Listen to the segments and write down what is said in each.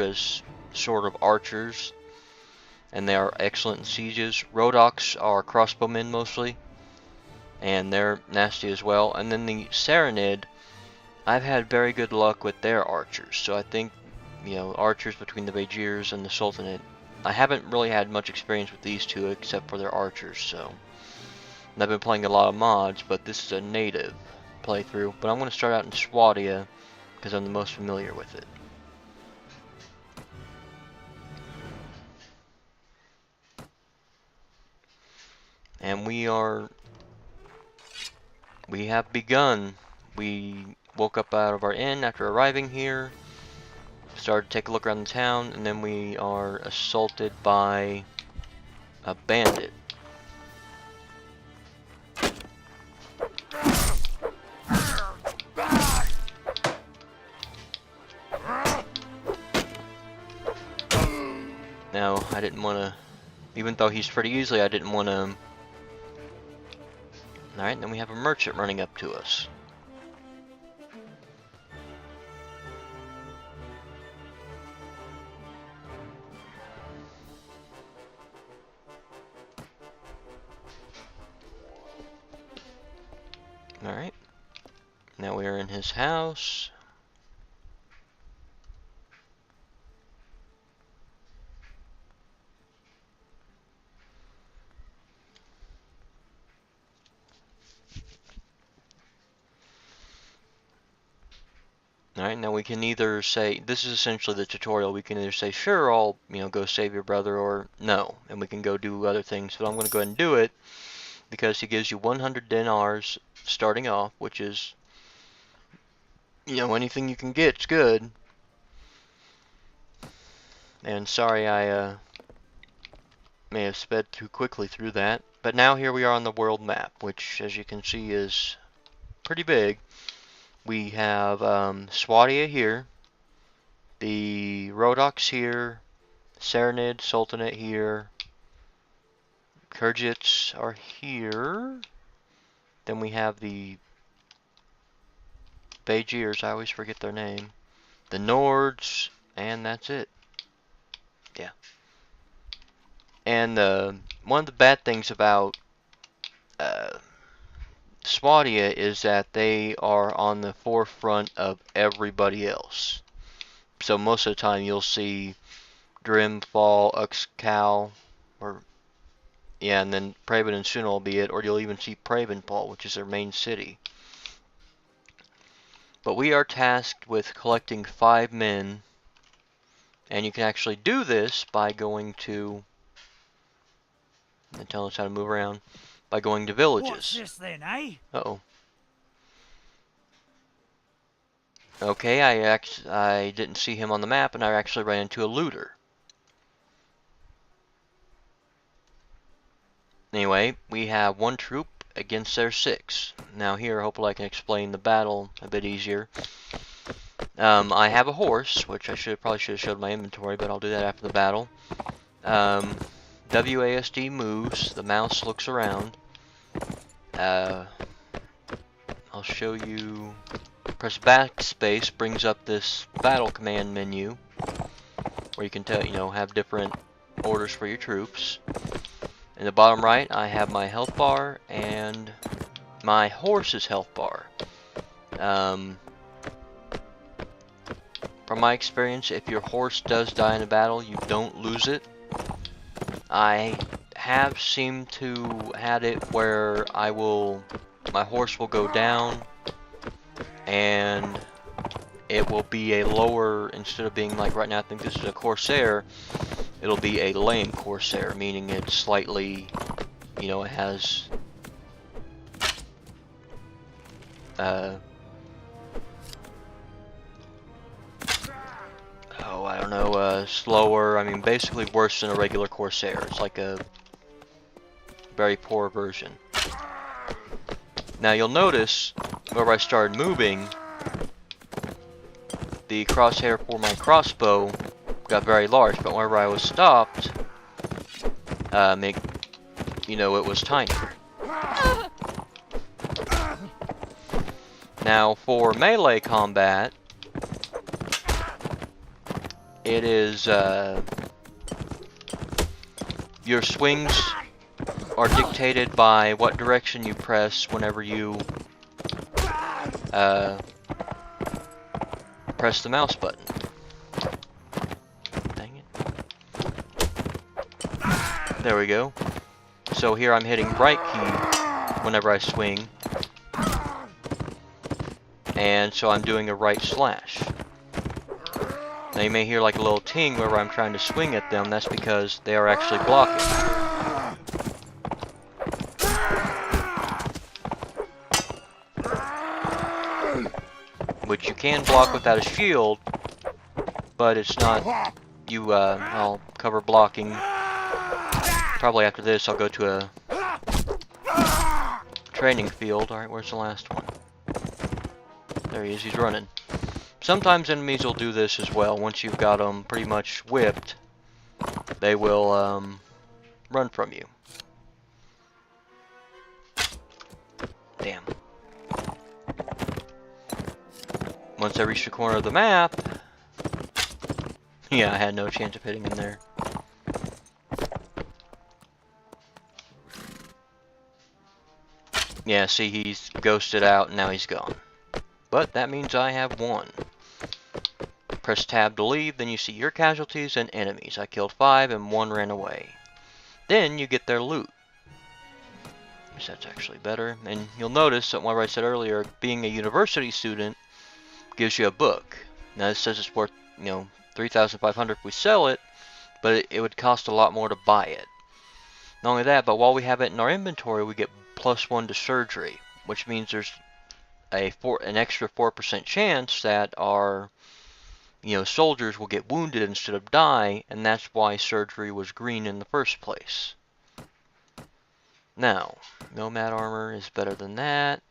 as sort of archers, and they are excellent in sieges. Rodoks are crossbowmen mostly, and they're nasty as well. And then the Serenid, I've had very good luck with their archers, so I think, you know, archers between the Bejirs and the Sultanate. I haven't really had much experience with these two except for their archers, so. And I've been playing a lot of mods, but this is a native playthrough. But I'm going to start out in Swadia because I'm the most familiar with it. And we have begun. We woke up out of our inn after arriving here, started to take a look around the town, and then we are assaulted by a bandit. Now, I didn't want to, even though he's pretty easily, I didn't want to. Alright, then we have a merchant running up to us. Alright, now we are in his house. Alright, now we can either say, this is essentially the tutorial, we can either say, sure, I'll, go save your brother, or no, and we can go do other things, but I'm going to go ahead and do it, because he gives you 100 dinars starting off, which is, anything you can get's good. And sorry I may have sped too quickly through that, but now here we are on the world map, which as you can see is pretty big. We have Swadia here, the Rodoks here, Serenid, Sultanate here, Kyrgyz are here, then we have the Bejirs, I always forget their name, the Nords, and that's it. Yeah. And one of the bad things about Swadia is that they are on the forefront of everybody else. So most of the time you'll see Drimfall, Uxcal, and then Prabin and Sun will be it, or you'll even see Pravenpal, which is their main city. But we are tasked with collecting 5 men, and you can actually do this by going to, and tell us how to move around, by going to villages. What's this then, eh? Uh-oh. Okay, I didn't see him on the map, and I actually ran into a looter. Anyway, we have 1 troop against their 6. Now here, hopefully I can explain the battle a bit easier. I have a horse, which I probably should have showed my inventory, but I'll do that after the battle. WASD moves, the mouse looks around. I'll show you. Press backspace brings up this battle command menu, where you can have different orders for your troops. In the bottom right, I have my health bar and my horse's health bar. From my experience, if your horse does die in a battle, you don't lose it. I have seemed to had it where my horse will go down, and it will be a lower, instead of being like right now, I think this is a Corsair, it'll be a lame Corsair, meaning it's slightly, it has I don't know, slower, I mean basically worse than a regular Corsair. It's like a very poor version. Now you'll notice, whenever I started moving, the crosshair for my crossbow got very large, but whenever I was stopped, it was tiny. Now for melee combat, it is, your swings are dictated by what direction you press whenever you, press the mouse button. Dang it. There we go. So here I'm hitting right key whenever I swing. And so I'm doing a right slash. Now you may hear like a little ting whenever I'm trying to swing at them. That's because they are actually blocking. Which you can block without a shield, but it's not, I'll cover blocking. Probably after this I'll go to a training field. Alright, where's the last one? There he is, he's running. Sometimes enemies will do this as well. Once you've got them pretty much whipped, they will run from you. Damn. Once I reach the corner of the map, yeah, I had no chance of hitting him there. Yeah, see, he's ghosted out and now he's gone. But that means I have won. Press tab to leave, then you see your casualties and enemies. I killed 5 and 1 ran away. Then you get their loot. So that's actually better. And you'll notice that what I said earlier, being a university student gives you a book. Now this says it's worth, 3,500 if we sell it, but it would cost a lot more to buy it. Not only that, but while we have it in our inventory, we get +1 to surgery, which means there's an extra 4% chance that our soldiers will get wounded instead of die, and that's why surgery was green in the first place. Now, nomad armor is better than that.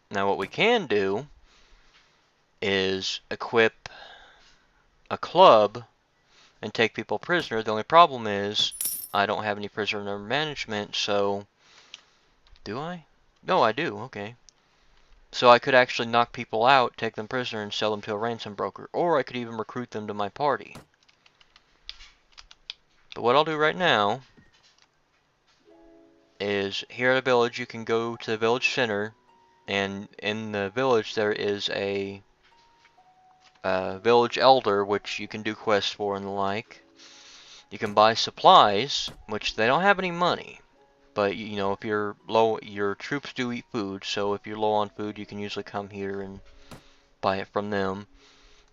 Now what we can do is equip a club and take people prisoner. The only problem is I don't have any prisoner management, so do I? No, I do, okay. So I could actually knock people out, take them prisoner, and sell them to a ransom broker. Or I could even recruit them to my party. But what I'll do right now is here at a village, you can go to the village center, and in the village there is a village elder, which you can do quests for and the like. You can buy supplies, which they don't have any money. But, if you're low, your troops do eat food, so if you're low on food, you can usually come here and buy it from them.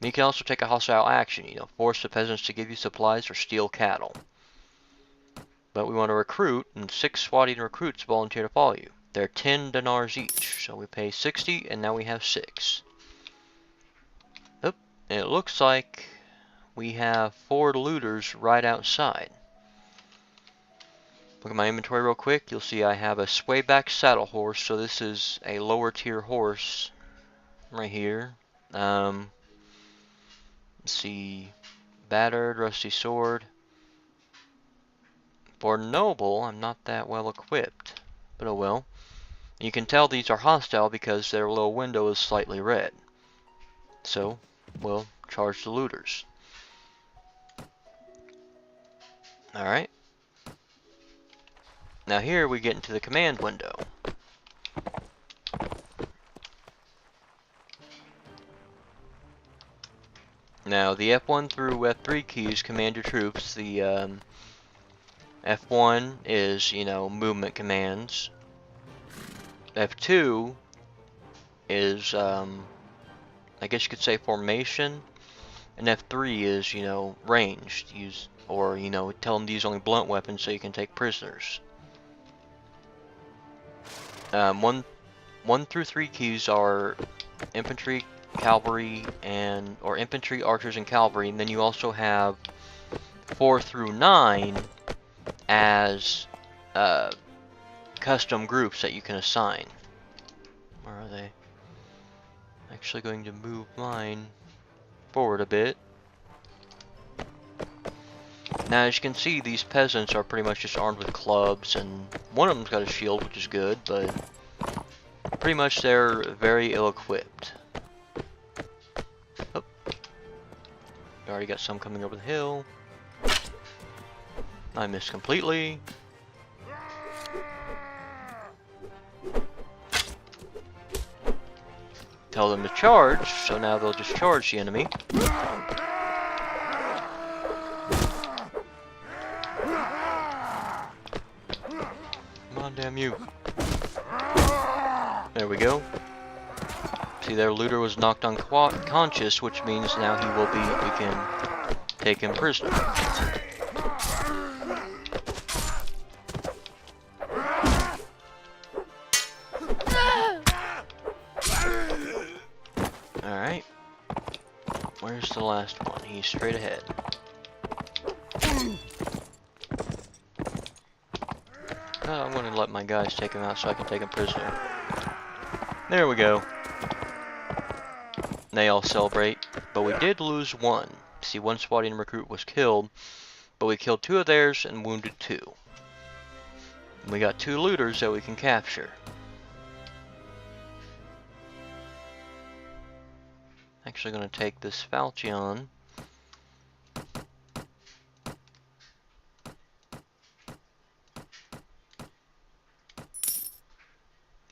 And you can also take a hostile action, force the peasants to give you supplies or steal cattle. But we want to recruit, and 6 SWAT recruits volunteer to follow you. They're 10 dinars each, so we pay 60, and now we have 6. Oop, and it looks like we have 4 looters right outside. Look at my inventory real quick. You'll see I have a swayback saddle horse, so this is a lower tier horse right here. Let's see, battered, rusty sword. For noble, I'm not that well equipped, but oh well. You can tell these are hostile because their little window is slightly red. So, we'll charge the looters. Alright. Now here we get into the command window. Now the F1 through F3 keys command your troops. The F1 is, movement commands. F2 is, I guess you could say formation. And F3 is, ranged. Use, or, tell them to use only blunt weapons so you can take prisoners. 1 through 3 keys are infantry, cavalry, or infantry, archers, and cavalry. And then you also have 4 through 9 as custom groups that you can assign. Where are they? Actually going to move mine forward a bit. Now as you can see, these peasants are pretty much just armed with clubs, and one of them's got a shield, which is good, but Pretty much they're very ill-equipped. Oh. Already got some coming over the hill. I missed completely. Tell them to charge, so now they'll just charge the enemy. Come on, damn you. There we go. See, their looter was knocked unconscious, which means now we can take him prisoner. Alright. Where's the last one? He's straight ahead. I'm going to let my guys take him out so I can take him prisoner. There we go. They all celebrate, but we did lose one. See, one Swadian recruit was killed, but we killed 2 of theirs and wounded 2. And we got 2 looters that we can capture. Actually going to take this Falchion.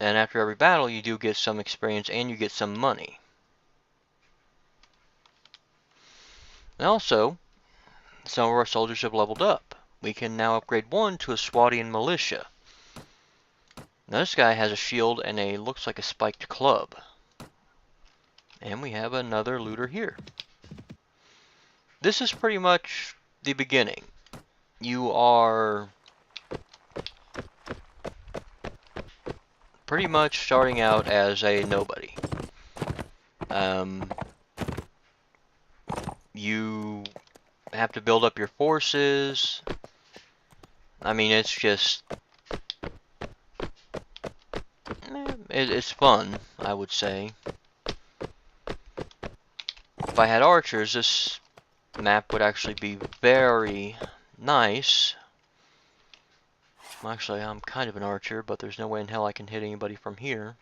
And after every battle, you do get some experience and you get some money. And also, some of our soldiers have leveled up. We can now upgrade one to a Swadian militia. Now this guy has a shield and looks like a spiked club. And we have another looter here. This is pretty much the beginning. You are pretty much starting out as a nobody. You have to build up your forces. I mean, it's just... it's fun, I would say. If I had archers, this map would actually be very nice. Actually, I'm kind of an archer, but there's no way in hell I can hit anybody from here.